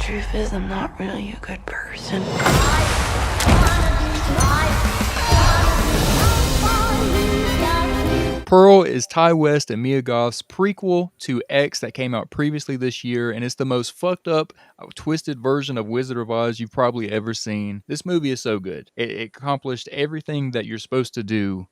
truth is, I'm not really a good person. Pearl is Ty West and Mia Goth's prequel to X that came out previously this year, and it's the most fucked up, twisted version of Wizard of Oz you've probably ever seen. This movie is so good. It accomplished everything that you're supposed to do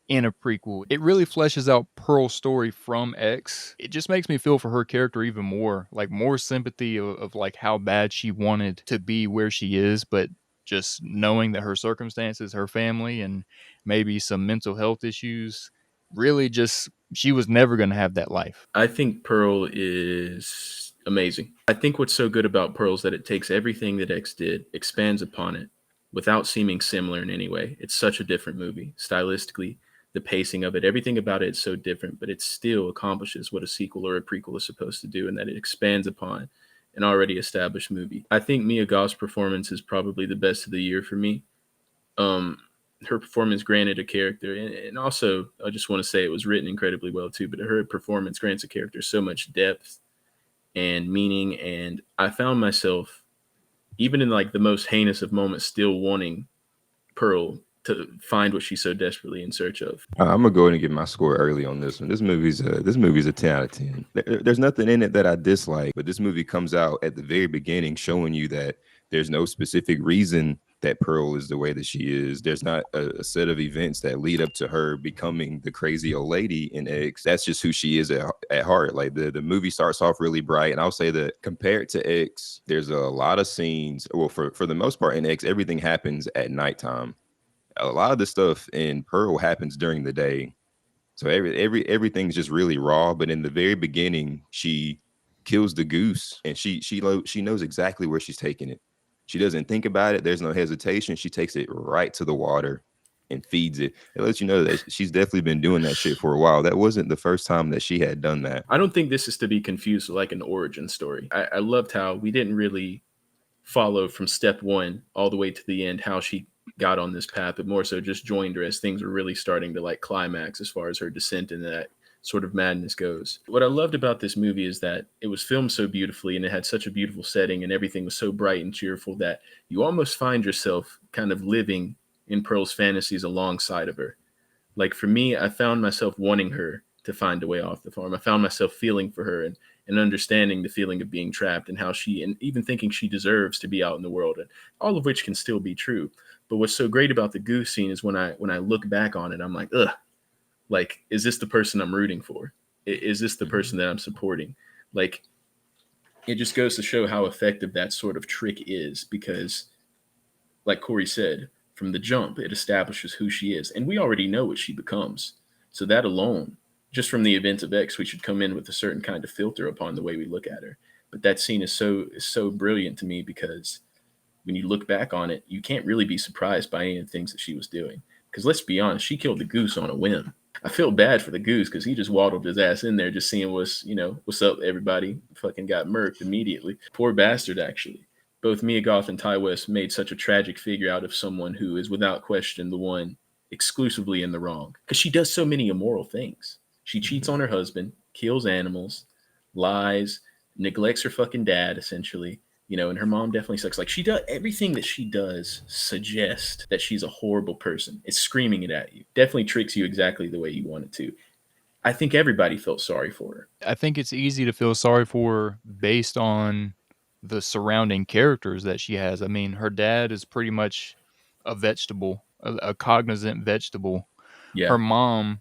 in a prequel. It really fleshes out Pearl's story from X. It just makes me feel for her character even more, like more sympathy of like how bad she wanted to be where she is, but just knowing that her circumstances, her family, and maybe some mental health issues really just she was never going to have that life. I think Pearl is amazing. I think what's so good about Pearl is that it takes everything that X did, expands upon it, without seeming similar in any way. It's such a different movie. Stylistically, the pacing of it, everything about it is so different, but it still accomplishes what a sequel or a prequel is supposed to do, and that it expands upon an already established movie. I think Mia Goth's performance is probably the best of the year for me. Um, Her performance granted a character, and also I just want to say it was written incredibly well too. But her performance grants a character so much depth and meaning, and I found myself even in like the most heinous of moments still wanting Pearl to find what she's so desperately in search of. I'm gonna go ahead and get my score early on this one. This movie's a 10 out of 10. There's nothing in it that I dislike, but this movie comes out at the very beginning showing you that there's no specific reason that Pearl is the way that she is. There's not a set of events that lead up to her becoming the crazy old lady in X. That's just who she is at heart. Like the movie starts off really bright, and I'll say that compared to X, there's a lot of scenes. Well, for the most part in X, everything happens at nighttime. A lot of the stuff in Pearl happens during the day. So everything's just really raw. But in the very beginning, she kills the goose, and she knows exactly where she's taking it. She doesn't think about it. There's no hesitation. She takes it right to the water and feeds it. It lets you know that she's definitely been doing that shit for a while. That wasn't the first time that she had done that. I don't think this is to be confused with like an origin story. I loved how we didn't really follow from step one all the way to the end how she got on this path, but more so just joined her as things were really starting to like climax as far as her descent into that sort of madness goes. What I loved about this movie is that it was filmed so beautifully and it had such a beautiful setting and everything was so bright and cheerful that you almost find yourself kind of living in Pearl's fantasies alongside of her. Like for me, I found myself wanting her to find a way off the farm. I found myself feeling for her and understanding the feeling of being trapped and how she, and even thinking she deserves to be out in the world, and all of which can still be true. But what's so great about the goose scene is when I look back on it, I'm like, ugh, like, is this the person I'm rooting for? Is this the person that I'm supporting? Like, it just goes to show how effective that sort of trick is because, like Corey said, from the jump, it establishes who she is. And we already know what she becomes. So that alone, just from the events of X, we should come in with a certain kind of filter upon the way we look at her. But that scene is so brilliant to me because when you look back on it, you can't really be surprised by any of the things that she was doing. Because let's be honest, she killed the goose on a whim. I feel bad for the goose because he just waddled his ass in there, just seeing what's up, everybody. Fucking got murked immediately. Poor bastard, actually. Both Mia Goth and Ty West made such a tragic figure out of someone who is without question the one exclusively in the wrong. Because she does so many immoral things. She cheats on her husband, kills animals, lies, neglects her fucking dad, essentially. And her mom definitely sucks. Like she does everything that she does suggest that she's a horrible person. It's screaming it at you. Definitely tricks you exactly the way you want it to. I think everybody felt sorry for her. I think it's easy to feel sorry for her based on the surrounding characters that she has. I mean, her dad is pretty much a vegetable, a cognizant vegetable. Her Yeah. mom,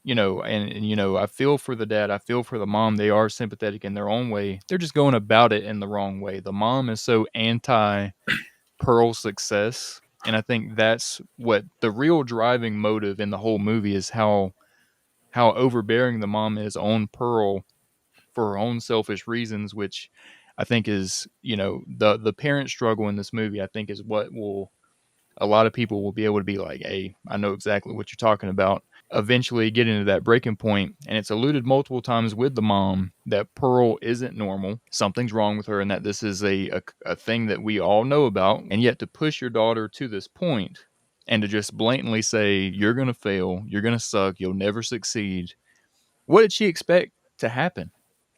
I feel for the dad, I feel for the mom. They are sympathetic in their own way. They're just going about it in the wrong way. The mom is so anti Pearl's success, and I think that's what the real driving motive in the whole movie is how overbearing the mom is on Pearl for her own selfish reasons, which I think is, the parent struggle in this movie, I think is what will a lot of people will be able to be like, hey, I know exactly what you're talking about. Eventually get into that breaking point, and it's alluded multiple times with the mom that Pearl isn't normal. Something's wrong with her, and that this is a thing that we all know about. And yet to push your daughter to this point and to just blatantly say, you're going to fail, you're going to suck, you'll never succeed. What did she expect to happen?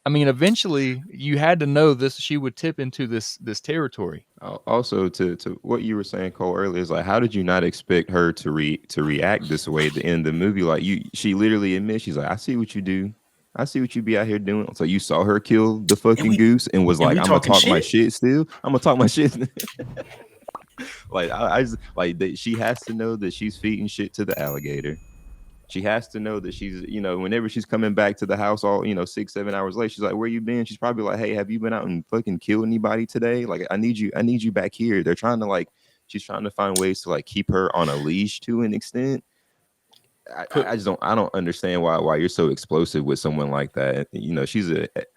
I mean, eventually you had to know this. She would tip into this territory. Also, to what you were saying, Cole, earlier is like, how did you not expect her to react this way at the end of the movie? Like she literally admits, she's like, I see what you do. I see what you be out here doing. So you saw her kill the fucking goose and was like, we I'm gonna talking talk my shit? shit still. I'm gonna talk my shit. Like I just like she has to know that she's feeding shit to the alligator. She has to know that she's, whenever she's coming back to the house all, 6, 7 hours late, she's like, where you been? She's probably like, hey, have you been out and fucking killed anybody today? Like, I need you back here. They're trying to she's trying to find ways to like keep her on a leash to an extent. I just don't understand why you're so explosive with someone like that. She's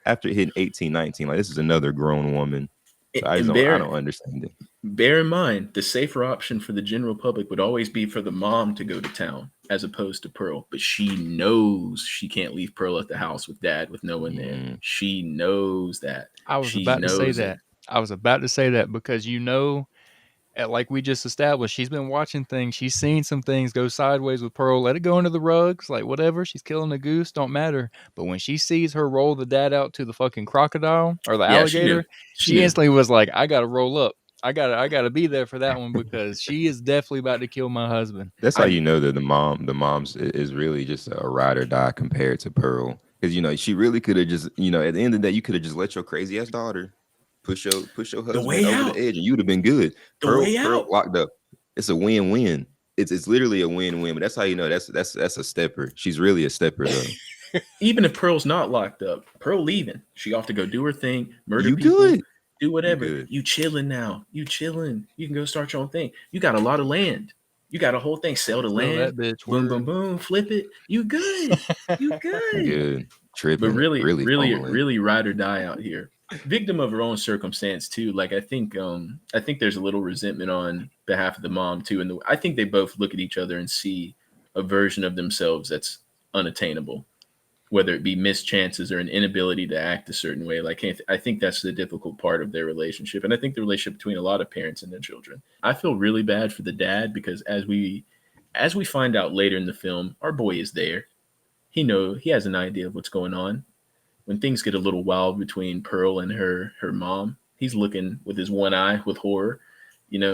after hitting 18, 19, like this is another grown woman. So I don't understand it. Bear in mind, the safer option for the general public would always be for the mom to go to town as opposed to Pearl. But she knows she can't leave Pearl at the house with dad with no one there. She knows that. I was about to say that. I was about to say that because like we just established, she's been watching things. She's seen some things go sideways with Pearl. Let it go under the rugs, like whatever. She's killing a goose, don't matter. But when she sees her roll the dad out to the fucking crocodile or the alligator, she instantly was like, "I gotta roll up. I gotta be there for that one because she is definitely about to kill my husband." That's how you know that the mom's is really just a ride or die compared to Pearl, because she really could have just at the end of the day you could have just let your crazy ass daughter push your husband over the edge and you'd have been good. Pearl locked up. It's a win-win. It's literally a win-win. But that's how you know that's a stepper. She's really a stepper though. Even if Pearl's not locked up, Pearl leaving. She off to go do her thing, murder people, good. Do whatever. You chilling now. You chilling. You can go start your own thing. You got a lot of land. You got a whole thing. Sell the land. Bitch, boom, boom, boom. Flip it. You good. You good. Good. Tripping. But really ride or die out here. Victim of her own circumstance too. Like I think there's a little resentment on behalf of the mom too, and I think they both look at each other and see a version of themselves that's unattainable, whether it be missed chances or an inability to act a certain way. Like I think that's the difficult part of their relationship, and I think the relationship between a lot of parents and their children. I feel really bad for the dad because as we find out later in the film, our boy is there. He has an idea of what's going on. When things get a little wild between Pearl and her mom, he's looking with his one eye with horror,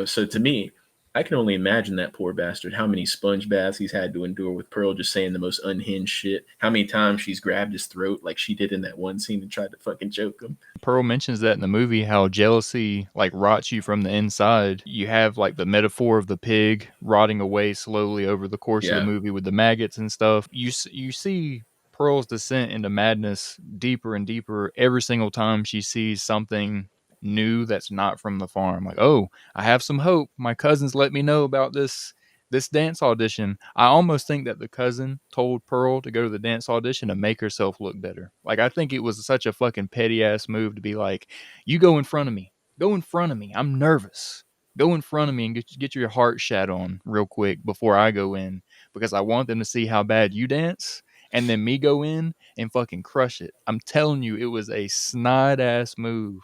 So to me, I can only imagine that poor bastard, how many sponge baths he's had to endure with Pearl just saying the most unhinged shit. How many times she's grabbed his throat like she did in that one scene and tried to fucking choke him. Pearl mentions that in the movie, how jealousy like rots you from the inside. You have like the metaphor of the pig rotting away slowly over the course of the movie with the maggots and stuff. You see Pearl's descent into madness deeper and deeper every single time she sees something new that's not from the farm. Like, oh, I have some hope. My cousins let me know about this dance audition. I almost think that the cousin told Pearl to go to the dance audition to make herself look better. Like, I think it was such a fucking petty ass move to be like, you go in front of me. Go in front of me. I'm nervous. Go in front of me and get your heart shat on real quick before I go in because I want them to see how bad you dance. And then me go in and fucking crush it. I'm telling you, it was a snide ass move.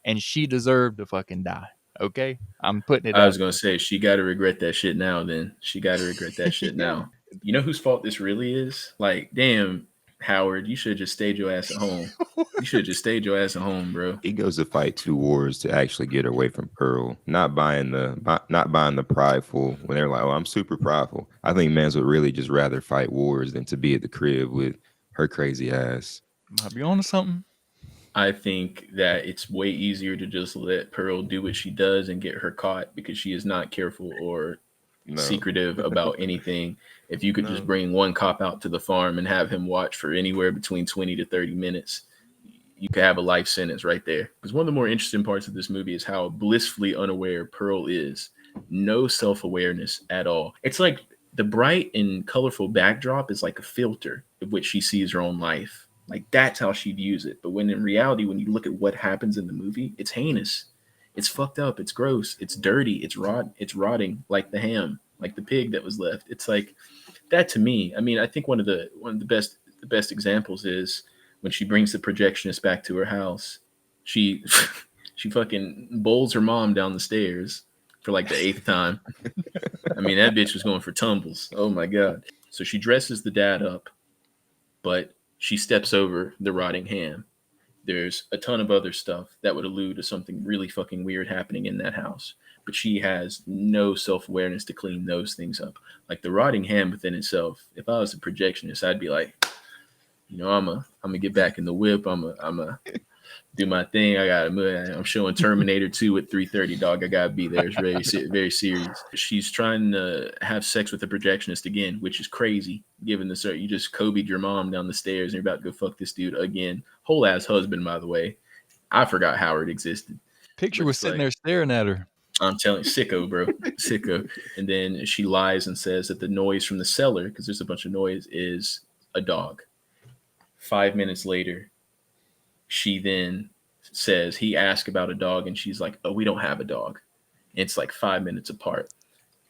And she deserved to fucking die. Okay? I'm putting it out. I was going to say, she got to regret that shit now then. She got to regret that shit now. You know whose fault this really is? Like, damn, Howard, you should have just stayed your ass at home. You should have just stayed your ass at home, bro. He goes to fight 2 wars to actually get away from Pearl, not buying the prideful when they're like, oh, I'm super prideful. I think mans would really just rather fight wars than to be at the crib with her crazy ass. Might be on to something. I think that it's way easier to just let Pearl do what she does and get her caught because she is not careful or secretive about anything. If you could just bring one cop out to the farm and have him watch for anywhere between 20 to 30 minutes, you could have a life sentence right there. Because one of the more interesting parts of this movie is how blissfully unaware Pearl is. No self-awareness at all. It's like the bright and colorful backdrop is like a filter of which she sees her own life. Like that's how she views it. But when in reality, when you look at what happens in the movie, it's heinous. It's fucked up. It's gross. It's dirty. It's rotting like the ham, like the pig that was left. It's like that to me. I mean, I think one of the best examples is when she brings the projectionist back to her house. She fucking bowls her mom down the stairs for like the 8th time. I mean, that bitch was going for tumbles. Oh my God. So she dresses the dad up, but she steps over the rotting ham. There's a ton of other stuff that would allude to something really fucking weird happening in that house. But she has no self awareness to clean those things up. Like the rotting hand within itself, if I was a projectionist, I'd be like, I'm gonna get back in the whip. I'm a do my thing. I'm showing Terminator 2 at 3:30, dog. I gotta be there. It's very serious. She's trying to have sex with the projectionist again, which is crazy given the you just Kobe'd your mom down the stairs and you're about to go fuck this dude again. Whole ass husband, by the way. I forgot Howard existed. Picture was sitting there staring at her. I'm telling you, sicko, bro. Sicko. And then she lies and says that the noise from the cellar, because there's a bunch of noise, is a dog. 5 minutes later, she then says he asked about a dog, and she's like, "Oh, we don't have a dog." And it's like 5 minutes apart.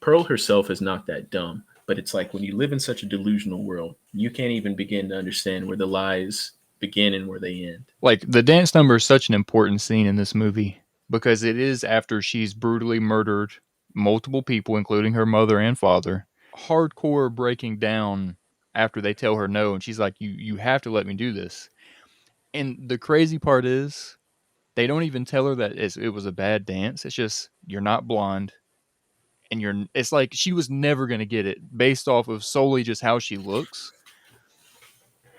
Pearl herself is not that dumb, but it's like when you live in such a delusional world, you can't even begin to understand where the lies begin and where they end. Like the dance number is such an important scene in this movie because it is after she's brutally murdered multiple people, including her mother and father. Hardcore breaking down after they tell her no, and she's like, "You have to let me do this." And the crazy part is, they don't even tell her that it was a bad dance. It's just, you're not blonde. And it's like she was never going to get it based off of solely just how she looks.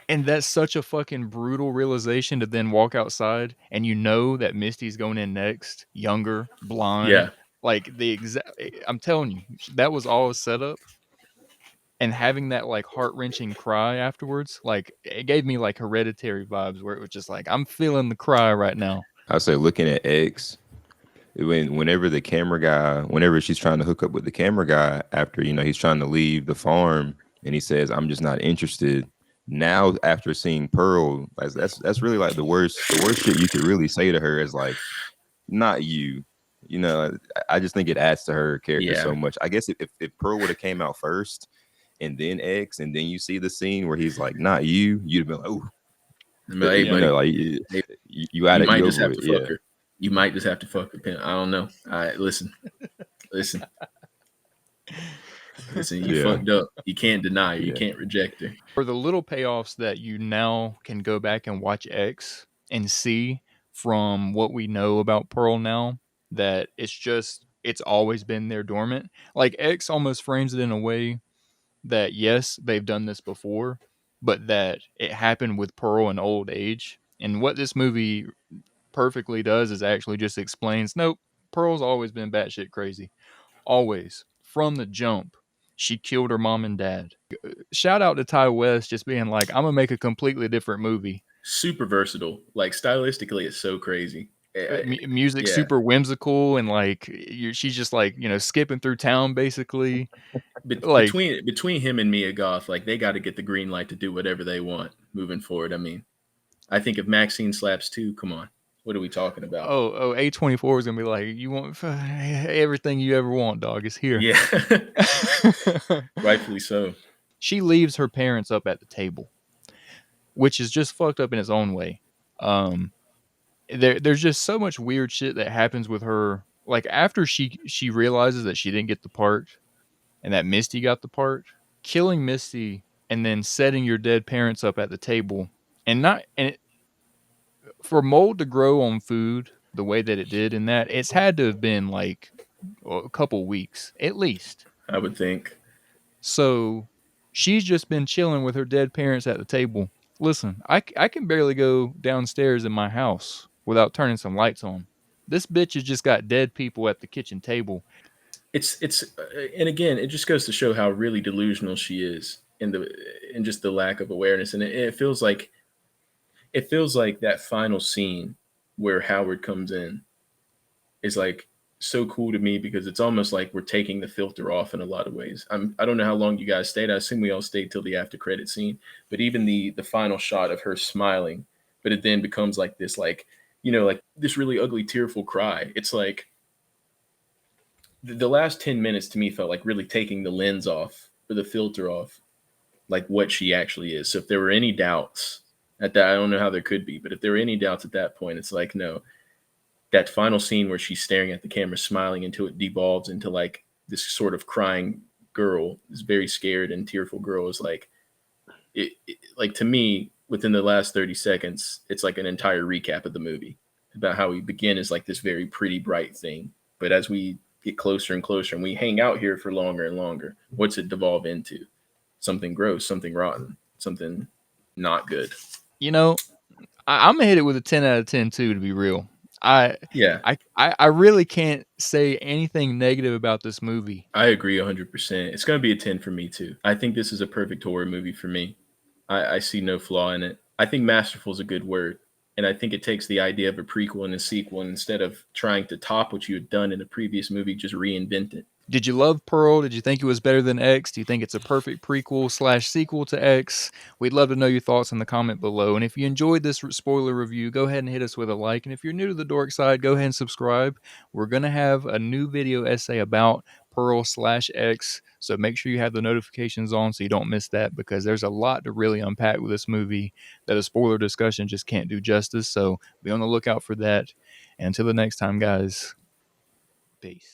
And that's such a fucking brutal realization to then walk outside and you know that Misty's going in next, younger, blonde. Yeah. Like I'm telling you, that was all a setup. And having that like heart-wrenching cry afterwards, like it gave me like Hereditary vibes where it was just like, I'm feeling the cry right now. I say looking at X, whenever she's trying to hook up with the camera guy after, he's trying to leave the farm and he says, "I'm just not interested." Now, after seeing Pearl, that's really like the worst shit you could really say to her is like, "Not you." I just think it adds to her character so much. I guess if Pearl would have came out first and then X, and then you see the scene where he's like, "Not you," you'd have been like, "Oh." Hey, buddy, you got you it. might just have to fuck her. You might just have to fuck her. I don't know. All right, listen. You fucked up. You can't deny her. You can't reject her. For the little payoffs that you now can go back and watch X and see from what we know about Pearl now, that it's always been there dormant. Like X almost frames it in a way that yes, they've done this before, but that it happened with Pearl in old age. And what this movie perfectly does is actually just explains, nope, Pearl's always been batshit crazy. Always. From the jump. She killed her mom and dad. Shout out to Ty West just being like, I'm going to make a completely different movie. Super versatile. Like stylistically, it's so crazy. Music super whimsical, and like she's just like, skipping through town basically. Between him and Mia Goth, like they got to get the green light to do whatever they want moving forward. I mean, I think if Maxine slaps too, come on, what are we talking about? Oh, A24 is gonna be like, you want everything you ever want, dog, is here. Yeah, rightfully so. She leaves her parents up at the table, which is just fucked up in its own way. There's just so much weird shit that happens with her. Like after she realizes that she didn't get the part and that Misty got the part, killing Misty and then setting your dead parents up at the table, for mold to grow on food the way that it did in that, it's had to have been like a couple weeks at least, I would think. So she's just been chilling with her dead parents at the table. Listen, I can barely go downstairs in my house without turning some lights on. This bitch has just got dead people at the kitchen table. It's and again, it just goes to show how really delusional she is in just the lack of awareness. And it feels like that final scene where Howard comes in is like so cool to me because it's almost like we're taking the filter off in a lot of ways. I don't know how long you guys stayed. I assume we all stayed till the after credit scene, but even the final shot of her smiling, but it then becomes like this, like this really ugly, tearful cry. It's like the last 10 minutes to me felt like really taking the lens off or the filter off, like what she actually is. So if there were any doubts at that, I don't know how there could be, but if there were any doubts at that point, it's like, no, that final scene where she's staring at the camera, smiling until it devolves into like this sort of crying girl, this very scared and tearful girl is like, it like to me, within the last 30 seconds, it's like an entire recap of the movie about how we begin as like this very pretty, bright thing. But as we get closer and closer and we hang out here for longer and longer, what's it devolve into? Something gross, something rotten, something not good. You know, I'm gonna hit it with a 10 out of 10 too, to be real. Yeah, I really can't say anything negative about this movie. I agree 100%. It's going to be a 10 for me too. I think this is a perfect horror movie for me. I see no flaw in it. I think masterful is a good word. And I think it takes the idea of a prequel and a sequel, and instead of trying to top what you had done in a previous movie, just reinvent it. Did you love Pearl? Did you think it was better than X? Do you think it's a perfect prequel/sequel to X? We'd love to know your thoughts in the comment below. And if you enjoyed this spoiler review, go ahead and hit us with a like. And if you're new to the Dork Side, go ahead and subscribe. We're going to have a new video essay about Pearl/X. So make sure you have the notifications on so you don't miss that, because there's a lot to really unpack with this movie that a spoiler discussion just can't do justice. So be on the lookout for that. And until the next time, guys, peace.